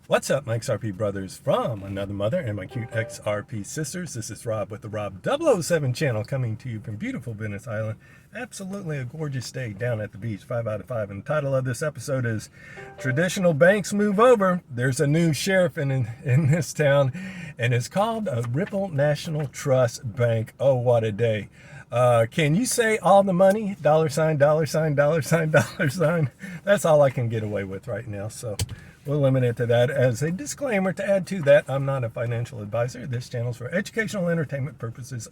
What's up, my XRP brothers from another mother and my cute XRP sisters? This is Rob with the Rob007 channel coming to you from beautiful Venice Island. Absolutely a gorgeous day down at the beach, 5 out of 5. And the title of this episode is Traditional Banks Move Over. There's a new sheriff in this town, and it's called a Ripple National Trust Bank. Oh, what a day. Can you say all the money? $, $, $, $. That's all I can get away with right now. So we'll limit it to that. As a disclaimer to add to that, I'm not a financial advisor. This channel's for educational entertainment purposes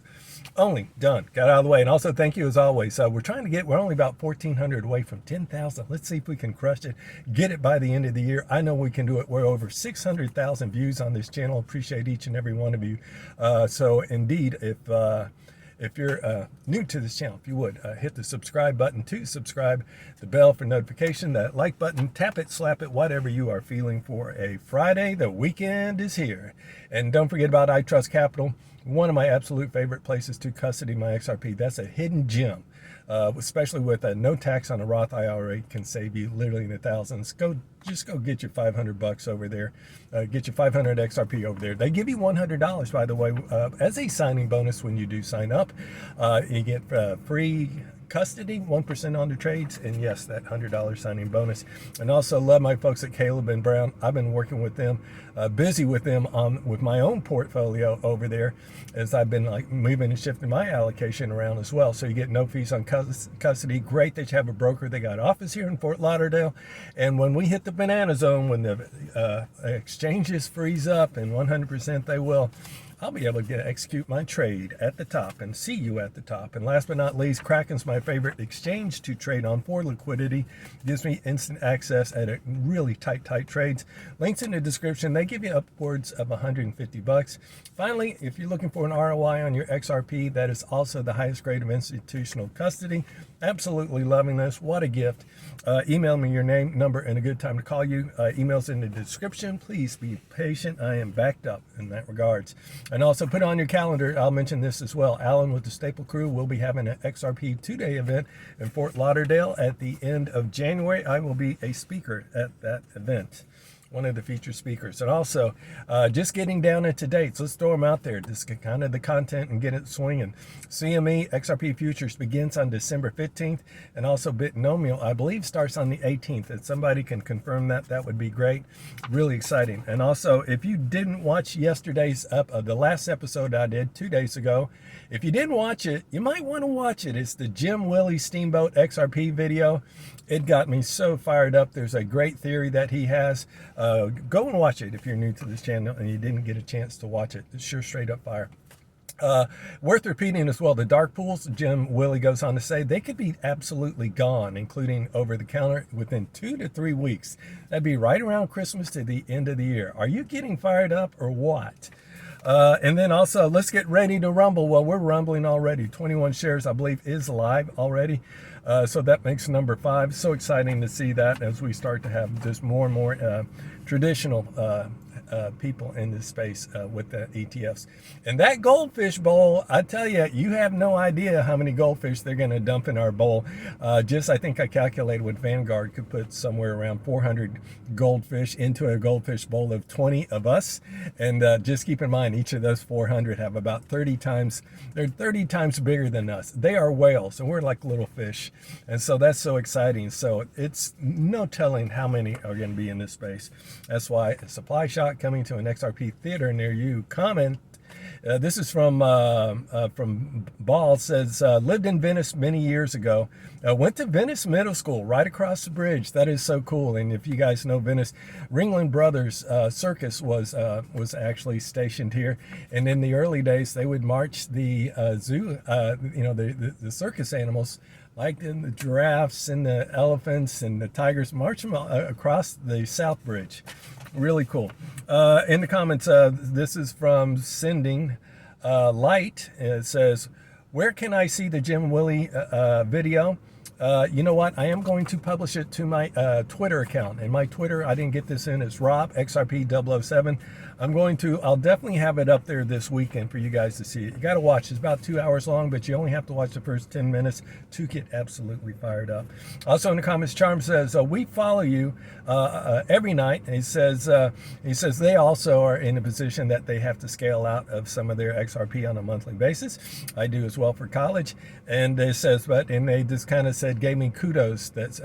only. Done. Got out of the way. And also thank you as always. We're only about 1,400 away from 10,000. Let's see if we can crush it. Get it by the end of the year. I know we can do it. We're over 600,000 views on this channel. Appreciate each and every one of you. So indeed, if you're new to this channel, if you would, hit the subscribe button to subscribe, the bell for notification, that like button, tap it, slap it, whatever you are feeling for a Friday. The weekend is here. And don't forget about iTrustCapital, one of my absolute favorite places to custody my XRP. That's a hidden gem, especially with no tax on a Roth IRA, can save you literally in the thousands. Just go get your $500 over there. Get your 500 XRP over there. They give you $100, by the way, as a signing bonus when you do sign up. You get free custody, 1% on the trades, and yes, that $100 signing bonus. And also love my folks at Caleb and Brown. I've been working with them, busy with them with my own portfolio over there, as I've been like moving and shifting my allocation around as well. So you get no fees on custody. Great that you have a broker. They got office here in Fort Lauderdale. And when we hit the banana zone, when the exchanges freeze up, and 100% they will, I'll be able to execute my trade at the top and see you at the top. And last but not least, Kraken's my favorite exchange to trade on for liquidity. Gives me instant access at a really tight trades. Links in the description. They give you upwards of $150. Finally, if you're looking for an ROI on your XRP, that is also the highest grade of institutional custody. Absolutely loving this. What a gift. Email me your name, number, and a good time to call you. Email's in the description. Please be patient. I am backed up in that regards. And also put on your calendar, I'll mention this as well, Alan with the Staple Crew will be having an XRP 2-day event in Fort Lauderdale at the end of January. I will be a speaker at that event, one of the featured speakers. And also, just getting down into dates. Let's throw them out there. Just kind of the content and get it swinging. CME XRP Futures begins on December 15th. And also Bitnomial, I believe, starts on the 18th. If somebody can confirm that, that would be great. Really exciting. And also, if you didn't watch yesterday's the last episode I did 2 days ago, if you didn't watch it, you might want to watch it. It's the Jim Willie Steamboat XRP video. It got me so fired up. There's a great theory that he has. Go and watch it if you're new to this channel and you didn't get a chance to watch it. It's sure straight up fire. Worth repeating as well, the dark pools, Jim Willie goes on to say, they could be absolutely gone, including over the counter, within 2 to 3 weeks. That'd be right around Christmas to the end of the year. Are you getting fired up or what? And then also, let's get ready to rumble. Well, we're rumbling already. 21 shares, I believe, is live already. So that makes number 5. So exciting to see that as we start to have just more and more traditional people in this space with the ETFs. And that goldfish bowl, I tell you, you have no idea how many goldfish they're going to dump in our bowl. I think I calculated with Vanguard could put somewhere around 400 goldfish into a goldfish bowl of 20 of us. And just keep in mind, each of those 400 have about 30 times, they're 30 times bigger than us. They are whales and we're like little fish. And so that's so exciting. So it's no telling how many are going to be in this space. That's why a supply shock coming to an XRP theater near you. Comment. This is from Ball. Says, lived in Venice many years ago. Went to Venice Middle School right across the bridge. That is so cool. And if you guys know Venice, Ringling Brothers Circus was actually stationed here. And in the early days, they would march the zoo, the circus animals, like the giraffes and the elephants and the tigers, march them across the South Bridge. Really cool. In the comments, this is from Sending Light. It says, where can I see the Jim Willie video? you know what? I am going to publish it to my Twitter account. And my Twitter, I didn't get this in, it's Rob, XRP007. I'll definitely have it up there this weekend for you guys to see it. You got to watch. It's about 2 hours long, but you only have to watch the first 10 minutes to get absolutely fired up. Also in the comments, Charm says, we follow you every night. And he says they also are in a position that they have to scale out of some of their XRP on a monthly basis. I do as well for college. And it says, and they just kind of said, gave me kudos that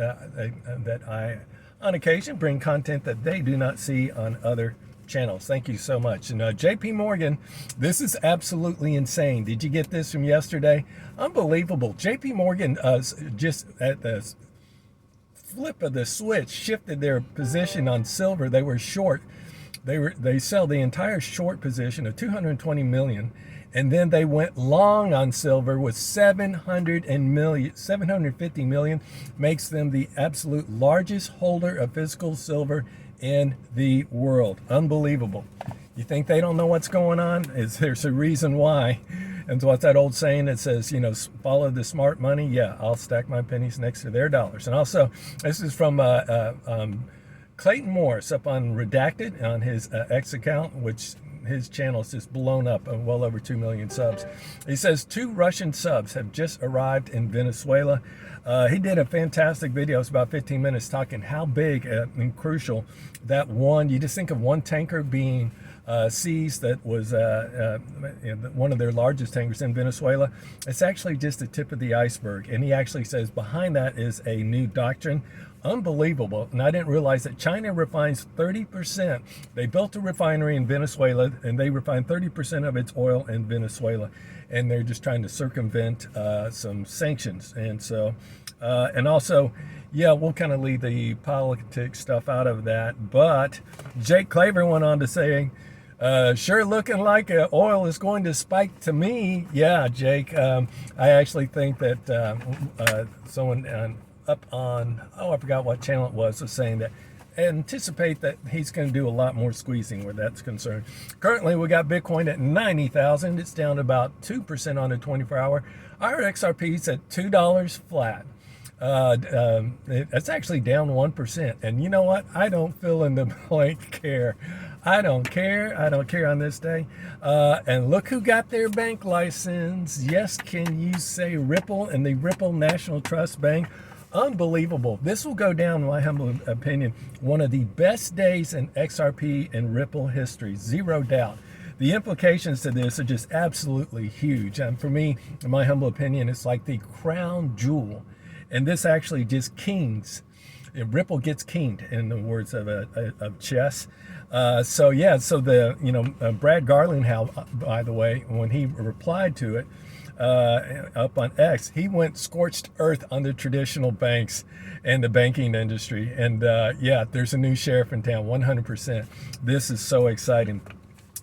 I, on occasion, bring content that they do not see on other channels. Thank you so much. And JP Morgan, this is absolutely insane. Did you get this from yesterday? Unbelievable. JP Morgan just at the flip of the switch shifted their position on silver. They were short. They sell the entire short position of 220 million, and then they went long on silver with 750 million, makes them the absolute largest holder of physical silver in the world. Unbelievable. You think they don't know what's going on? There's a reason why. And so what's that old saying that says, follow the smart money? Yeah, I'll stack my pennies next to their dollars. And also, this is from Clayton Morris up on Redacted on his X account, which his channel is just blown up, well over 2 million subs. He says 2 Russian subs have just arrived in Venezuela. He did a fantastic video. It's about 15 minutes talking how big and crucial that one, you just think of one tanker being seized that was one of their largest tankers in Venezuela. It's actually just the tip of the iceberg. And he actually says behind that is a new doctrine. Unbelievable. And I didn't realize that China refines 30%. They built a refinery in Venezuela and they refine 30% of its oil in Venezuela. And they're just trying to circumvent some sanctions. And so, and also, yeah, we'll kind of leave the politics stuff out of that. But Jake Claver went on to say, sure looking like oil is going to spike to me. Yeah, Jake, I actually think that someone up on, I forgot what channel it was saying that anticipate that he's going to do a lot more squeezing where that's concerned. Currently, we got Bitcoin at 90,000. It's down about 2% on the 24-hour. Our XRP's at $2 flat. It's actually down 1%. And you know what? I don't fill in the blank care. I don't care. I don't care on this day. And look who got their bank license. Yes, can you say Ripple and the Ripple National Trust Bank? Unbelievable. This will go down, in my humble opinion, one of the best days in XRP and Ripple history, zero doubt. The implications to this are just absolutely huge. And for me, in my humble opinion, it's like the crown jewel. And this actually just kings. Ripple gets kinged, in the words of chess. So yeah, so the Brad Garlinghouse, by the way, when he replied to it up on X, he went scorched earth on the traditional banks and the banking industry. And yeah, there's a new sheriff in town, 100%. This is so exciting.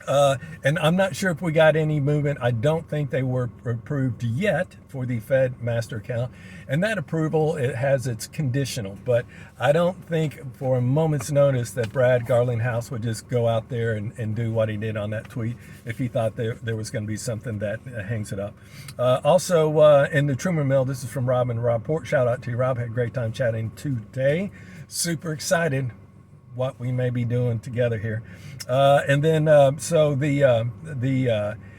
And I'm not sure if we got any movement. I don't think they were approved yet for the Fed master account. And that approval, it has its conditional. But I don't think for a moment's notice that Brad Garlinghouse would just go out there and do what he did on that tweet if he thought there was going to be something that hangs it up. Also, in the Truman Mill, this is from Rob and Rob Port. Shout out to you, Rob. Had a great time chatting today. Super excited what we may be doing together here. And then,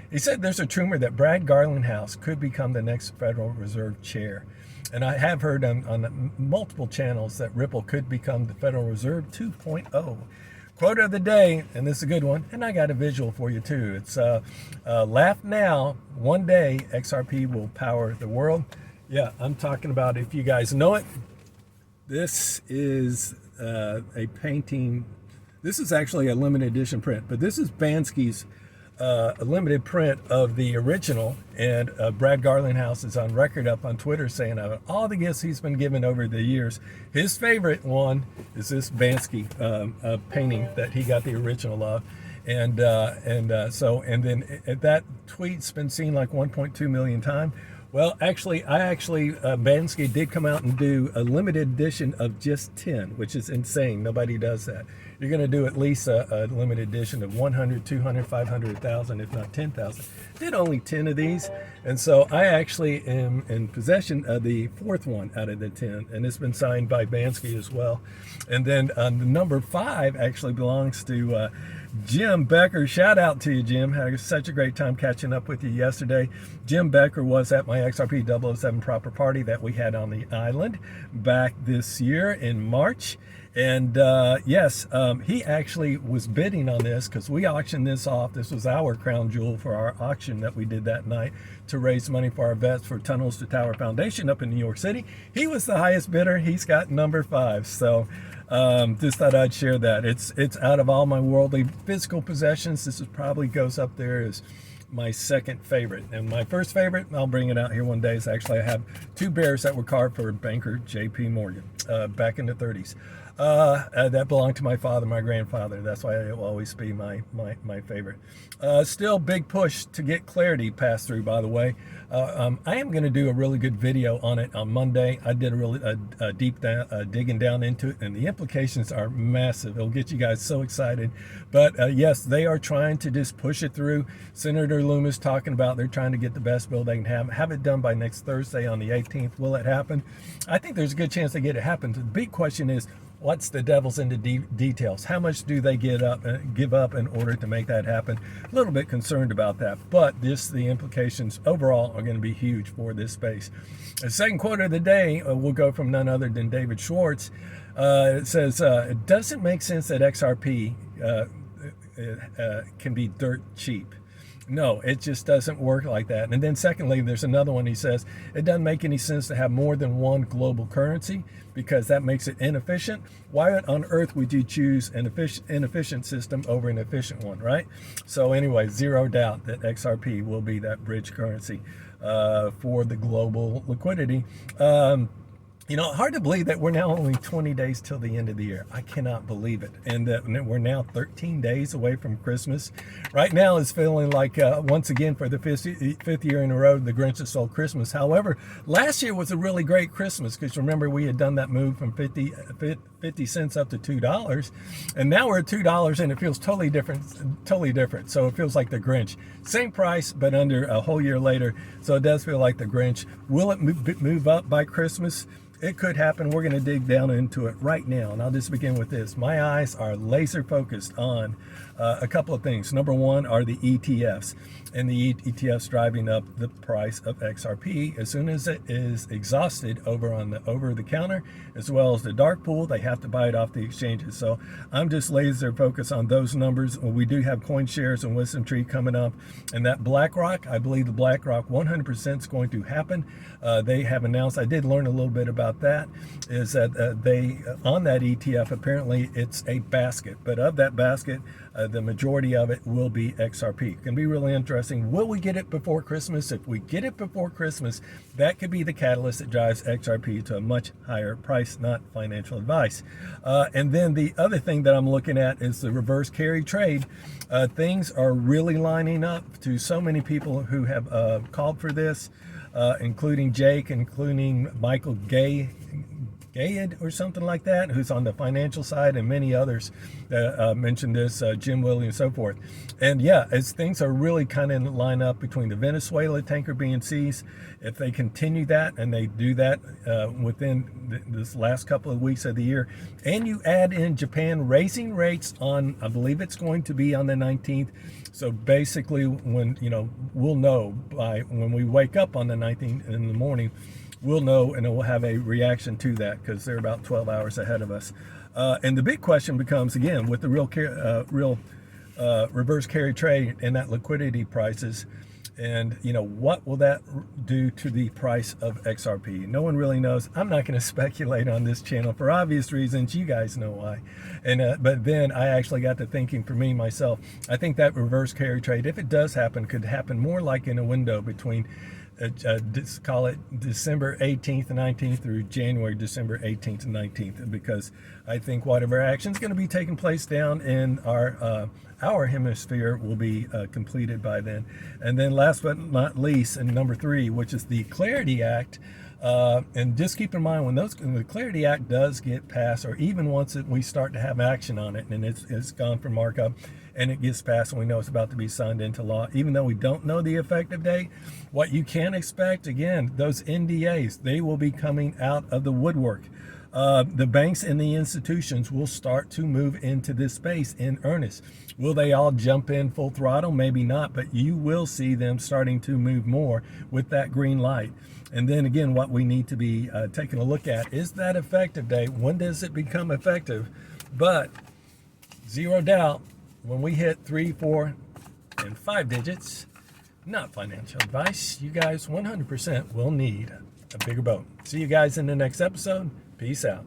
he said there's a rumor that Brad Garlinghouse could become the next Federal Reserve Chair. And I have heard on multiple channels that Ripple could become the Federal Reserve 2.0. Quote of the day, and this is a good one, and I got a visual for you too. It's laugh now, one day XRP will power the world. Yeah, I'm talking about, if you guys know it, this is a painting. This is actually a limited edition print, but this is Bansky's a limited print of the original, and Brad Garlinghouse is on record up on Twitter saying of all the gifts he's been given over the years, his favorite one is this Bansky painting that he got the original of. And then that tweet's been seen like 1.2 million times. Well, actually, Bansky did come out and do a limited edition of just 10, which is insane. Nobody does that. You're going to do at least a limited edition of 100, 200, 500, 1,000, if not 10,000. Did only 10 of these. And so I actually am in possession of the fourth one out of the 10. And it's been signed by Bansky as well. And then the number 5 actually belongs to Jim Becker. Shout out to you, Jim. Had such a great time catching up with you yesterday. Jim Becker was at my XRP 007 proper party that we had on the island back this year in March. And yes, he actually was bidding on this because we auctioned this off. This was our crown jewel for our auction that we did that night to raise money for our vets for Tunnels to Tower Foundation up in New York City. He was the highest bidder. He's got number 5. So just thought I'd share that. It's out of all my worldly physical possessions. This is probably goes up there as my second favorite. And my first favorite, I'll bring it out here one day, is actually I have 2 bears that were carved for banker J.P. Morgan back in the 30s. That belonged to my father, my grandfather. That's why it will always be my favorite. Still big push to get clarity passed through, by the way. I am going to do a really good video on it on Monday. I did a really deep digging down into it, and the implications are massive. It'll get you guys so excited. But yes, they are trying to just push it through. Senator Loomis talking about they're trying to get the best bill they can have it done by next Thursday on the 18th. Will it happen? I think there's a good chance they get it happen. The big question is, what's the devil's in the details? How much do they give up in order to make that happen? A little bit concerned about that, but the implications overall are going to be huge for this space. The second quote of the day will go from none other than David Schwartz. It says, it doesn't make sense that XRP can be dirt cheap. No, it just doesn't work like that. And then secondly, there's another one. He says, it doesn't make any sense to have more than one global currency because that makes it inefficient. Why on earth would you choose an inefficient system over an efficient one, right? So anyway, zero doubt that XRP will be that bridge currency for the global liquidity. You know, hard to believe that we're now only 20 days till the end of the year. I cannot believe it. And that we're now 13 days away from Christmas. Right now it's feeling like, once again, for the fifth year in a row, the Grinch has stole Christmas. However, last year was a really great Christmas because remember we had done that move from 50 cents up to $2. And now we're at $2 and it feels totally different. So it feels like the Grinch. Same price, but under a whole year later. So it does feel like the Grinch. Will it move up by Christmas? It could happen. We're going to dig down into it right now. And I'll just begin with this. My eyes are laser focused on a couple of things. Number one are the ETFs. And the ETFs driving up the price of XRP. As soon as it is exhausted over the counter, as well as the dark pool, they have to buy it off the exchanges. So I'm just laser focused on those numbers. We do have CoinShares and WisdomTree coming up. And that BlackRock, I believe the BlackRock 100% is going to happen. They have announced, I did learn a little bit about that, is that they, on that ETF, apparently it's a basket. But of that basket, the majority of it will be XRP. It can be really interesting. Will we get it before Christmas? If we get it before Christmas, that could be the catalyst that drives XRP to a much higher price, not financial advice. And then the other thing that I'm looking at is the reverse carry trade. Things are really lining up to so many people who have called for this, including Jake, including Michael Gayed or something like that, who's on the financial side, and many others mentioned this, Jim Willie and so forth. And yeah, as things are really kind of line up between the Venezuela tanker being seized, if they continue that and they do that within this last couple of weeks of the year, and you add in Japan raising rates on, I believe it's going to be on the 19th. So basically when, we'll know by when we wake up on the 19th in the morning, we'll know, and we'll have a reaction to that because they're about 12 hours ahead of us. And the big question becomes, again, with the real reverse carry trade and that liquidity prices, and what will that do to the price of XRP? No one really knows. I'm not going to speculate on this channel for obvious reasons. You guys know why. And but then I actually got to thinking for me myself. I think that reverse carry trade, if it does happen, could happen more like in a window between Just call it December 18th and 19th through December 18th and 19th, because I think whatever action is going to be taking place down in our hemisphere will be completed by then. And then last but not least, and number 3, which is the Clarity Act. And just keep in mind, when the Clarity Act does get passed, or even once we start to have action on it and it's gone for markup and it gets passed and we know it's about to be signed into law, even though we don't know the effective date, what you can expect, again, those NDAs, they will be coming out of the woodwork. The banks and the institutions will start to move into this space in earnest. Will they all jump in full throttle? Maybe not, but you will see them starting to move more with that green light. And then again, what we need to be taking a look at is that effective date. When does it become effective? But zero doubt, when we hit 3, 4, and 5 digits, not financial advice, you guys 100% will need a bigger boat. See you guys in the next episode. Peace out.